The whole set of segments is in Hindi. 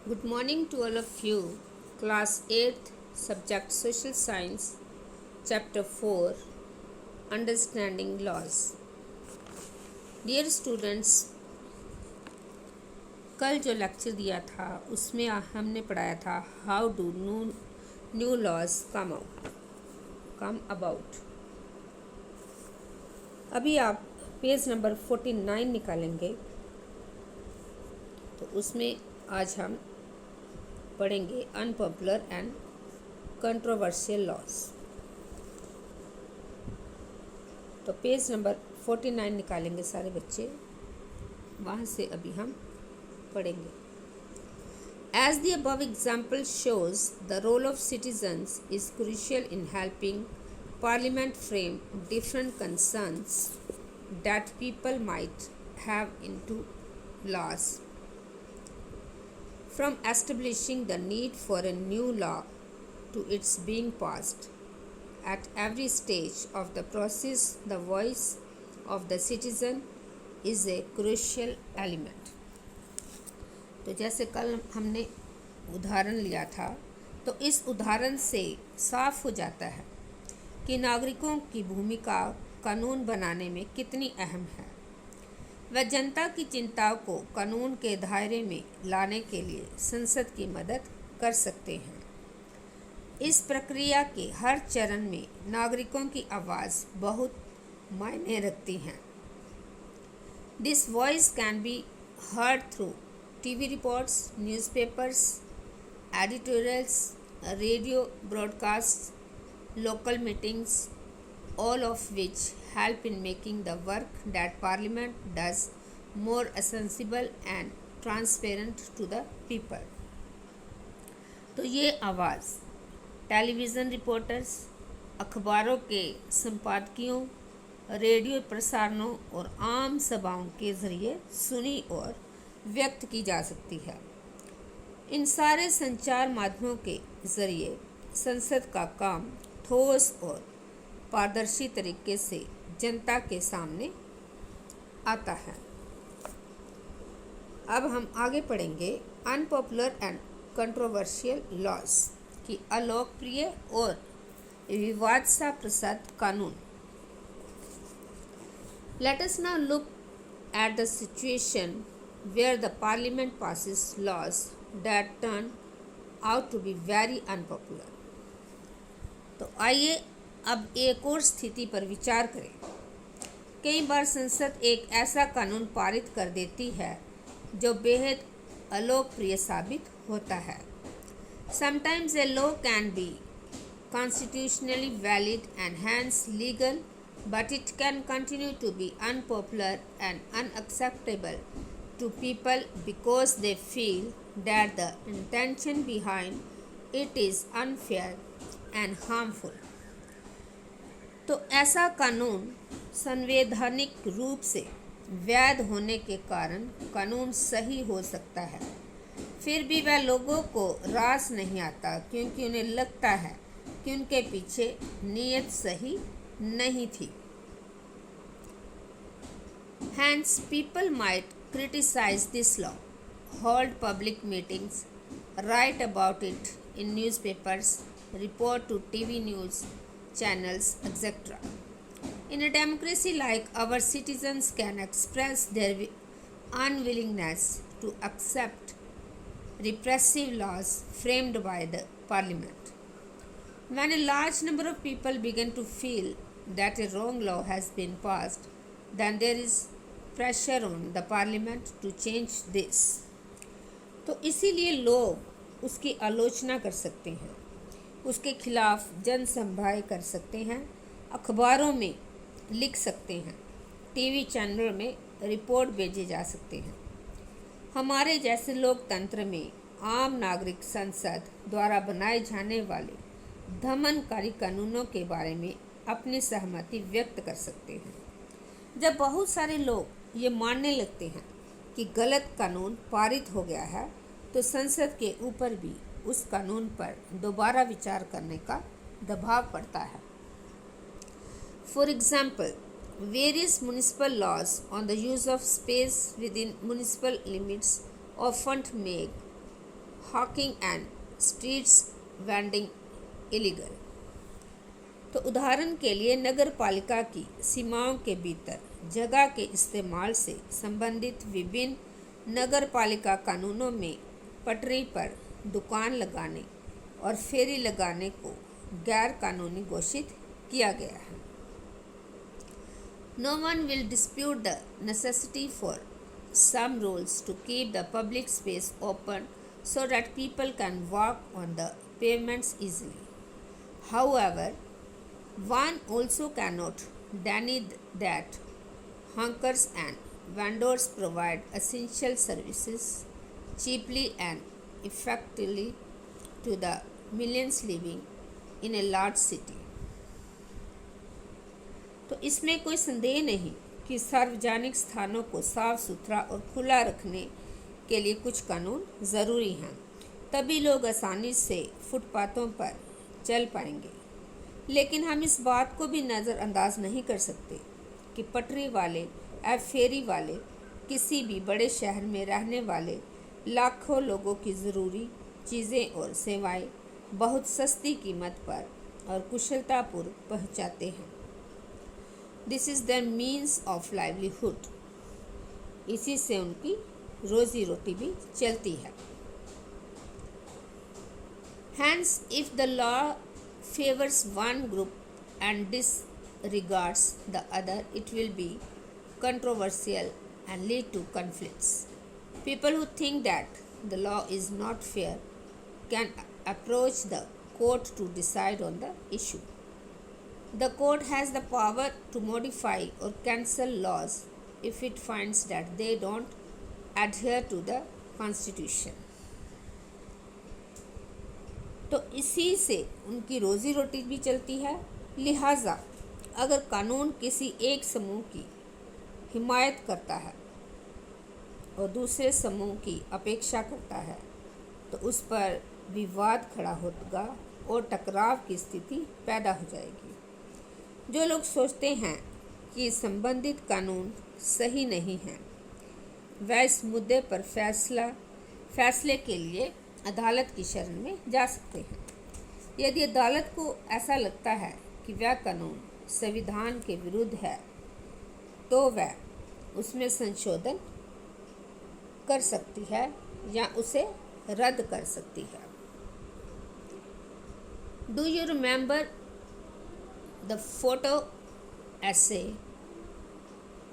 Good morning to all of you. Class 8th, Subject Social Science, Chapter 4, Understanding Laws. Dear students, कल जो लेक्चर दिया था उसमें हमने पढ़ाया था how do new laws come about. अभी आप पेज नंबर 49 निकालेंगे तो उसमें आज हम पढ़ेंगे अनपॉपुलर एंड कंट्रोवर्शियल लॉज। तो पेज नंबर 49 निकालेंगे सारे बच्चे, वहाँ से अभी हम पढ़ेंगे। As the above example shows, the role of citizens is crucial in helping Parliament frame different concerns that people might have into laws. From establishing the need for a new law to its being passed, at every stage of the process, the voice of the citizen is a crucial element. तो जैसे कल हमने उदाहरण लिया था, तो इस उदाहरण से साफ हो जाता है कि नागरिकों की भूमिका कानून बनाने में कितनी अहम है। वह जनता की चिंताओं को कानून के दायरे में लाने के लिए संसद की मदद कर सकते हैं। इस प्रक्रिया के हर चरण में नागरिकों की आवाज़ बहुत मायने रखती है। This voice can be heard through TV reports, newspapers, editorials, radio broadcast, local meetings, all of which help in making the work that Parliament does more accessible and transparent to the people. तो ये आवाज़ टेलीविज़न रिपोर्टर्स, अखबारों के संपादकियों, रेडियो प्रसारणों और आम सभाओं के ज़रिए सुनी और व्यक्त की जा सकती है। इन सारे संचार माध्यमों के ज़रिए संसद का काम ठोस और पारदर्शी तरीके से जनता के सामने आता है। अब हम आगे पढ़ेंगे अनपॉपुलर एंड कंट्रोवर्शियल लॉज की अलोकप्रिय और विवाद सा प्रसाद कानून। Let us now look at the situation where the parliament passes laws that turn out to be very unpopular. तो आइए अब एक और स्थिति पर विचार करें। कई बार संसद एक ऐसा कानून पारित कर देती है जो बेहद अलोकप्रिय साबित होता है। Sometimes a law can be constitutionally valid and hence legal, but it can continue to be unpopular and unacceptable to people because they feel that the intention behind it is unfair and harmful. तो ऐसा कानून संवैधानिक रूप से वैध होने के कारण कानून सही हो सकता है, फिर भी वह लोगों को रास नहीं आता क्योंकि उन्हें लगता है कि उनके पीछे नीयत सही नहीं थी। Hence, people might criticize this law, hold public meetings, write about it in newspapers, report to TV news channels, etc. In a democracy like our, citizens can express their unwillingness to accept repressive laws framed by the parliament. When a large number of people begin to feel that a wrong law has been passed, then there is pressure on the parliament to change this. तो इसीलिए लोग उसकी आलोचना कर सकते हैं, उसके खिलाफ जनसभाएं कर सकते हैं, अखबारों में लिख सकते हैं, टीवी चैनलों में रिपोर्ट भेजे जा सकते हैं। हमारे जैसे लोकतंत्र में आम नागरिक संसद द्वारा बनाए जाने वाले दमनकारी कानूनों के बारे में अपनी सहमति व्यक्त कर सकते हैं। जब बहुत सारे लोग ये मानने लगते हैं कि गलत कानून पारित हो गया है, तो संसद के ऊपर भी उस कानून पर दोबारा विचार करने का दबाव पड़ता है। For example, various municipal laws on the use of space within municipal limits often make hawking and streets vending illegal। तो उदाहरण के लिए नगर पालिका की सीमाओं के भीतर जगह के इस्तेमाल से संबंधित विभिन्न नगर पालिका कानूनों में पटरी पर दुकान लगाने और फेरी लगाने को गैर कानूनी घोषित किया गया है। No one will dispute the necessity for some rules to keep the public space open so that people can walk on the pavements easily. However, one also cannot deny that hawkers and vendors provide essential services cheaply and effectively to the millions living in a large city। तो इसमें कोई संदेह नहीं कि सार्वजनिक स्थानों को साफ सुथरा और खुला रखने के लिए कुछ कानून ज़रूरी हैं, तभी लोग आसानी से फुटपाथों पर चल पाएंगे। लेकिन हम इस बात को भी नज़रअंदाज नहीं कर सकते कि पटरी वाले या फेरी वाले किसी भी बड़े शहर में रहने वाले लाखों लोगों की ज़रूरी चीज़ें और सेवाएं बहुत सस्ती कीमत पर और कुशलतापूर्वक पहुंचाते हैं। This is the means of livelihood. इसी से उनकी रोज़ी रोटी भी चलती है। Hence if the law favors one group and disregards the other, it will be controversial and lead to conflicts. People who think that the law is not fair can approach the court to decide on the issue. The court has the power to modify or cancel laws if it finds that they don't adhere to the Constitution. तो इसी से उनकी रोज़ी रोटी भी चलती है। लिहाजा अगर कानून किसी एक समूह की हिमायत करता है और दूसरे समूह की अपेक्षा करता है तो उस पर विवाद खड़ा होगा और टकराव की स्थिति पैदा हो जाएगी। जो लोग सोचते हैं कि संबंधित कानून सही नहीं है वह इस मुद्दे पर फैसले के लिए अदालत की शरण में जा सकते हैं। यदि अदालत को ऐसा लगता है कि वह कानून संविधान के विरुद्ध है तो वह उसमें संशोधन कर सकती है या उसे रद्द कर सकती है। Do you remember the photo essay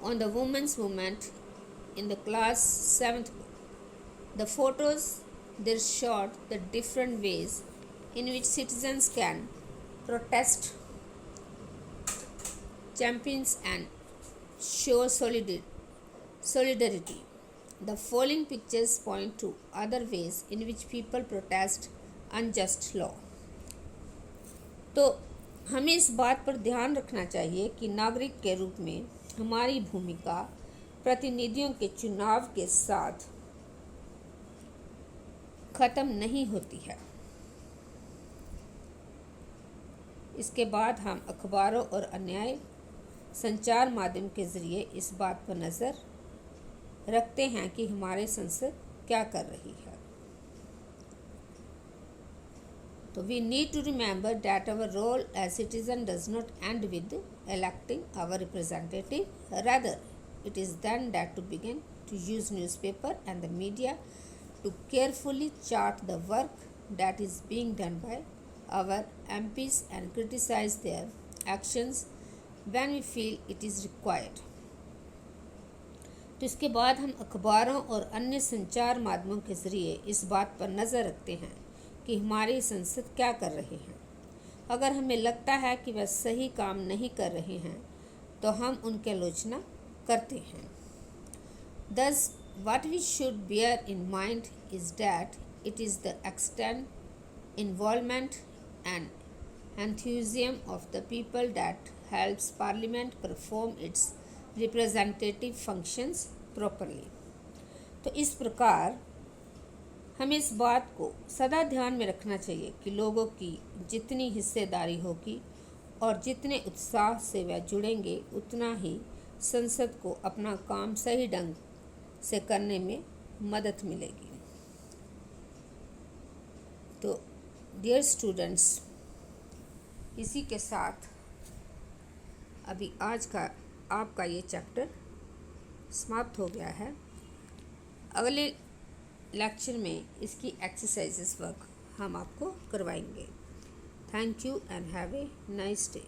on the women's movement in the class 7th book? The photos there showed the different ways in which citizens can protest, champions and show solidarity. The following pictures point to other ways in which people protest unjust law. तो हमें इस बात पर ध्यान रखना चाहिए कि नागरिक के रूप में हमारी भूमिका प्रतिनिधियों के चुनाव के साथ ख़त्म नहीं होती है। इसके बाद हम अखबारों और अन्य संचार माध्यम के ज़रिए इस बात पर नज़र रखते हैं कि हमारे संसद क्या कर रही है। तो we need to remember that our role as citizen does not end with electing our representative. Rather, it is then that to begin to use newspaper and the media to carefully chart the work that is being done by our MPs and criticize their actions when we feel it is required. तो इसके बाद हम अखबारों और अन्य संचार माध्यमों के ज़रिए इस बात पर नज़र रखते हैं कि हमारी संसद क्या कर रहे हैं। अगर हमें लगता है कि वह सही काम नहीं कर रहे हैं तो हम उनकी आलोचना करते हैं। Thus, what we should bear in mind is that it is the extent, involvement and enthusiasm of the people that helps Parliament perform its representative functions properly. तो इस प्रकार हमें इस बात को सदा ध्यान में रखना चाहिए कि लोगों की जितनी हिस्सेदारी होगी और जितने उत्साह से वह जुड़ेंगे उतना ही संसद को अपना काम सही ढंग से करने में मदद मिलेगी। तो डियर स्टूडेंट्स, इसी के साथ अभी आज का आपका ये चैप्टर समाप्त हो गया है। अगले लेक्चर में इसकी एक्सरसाइजेस वर्क हम आपको करवाएंगे। Thank you and have a nice day.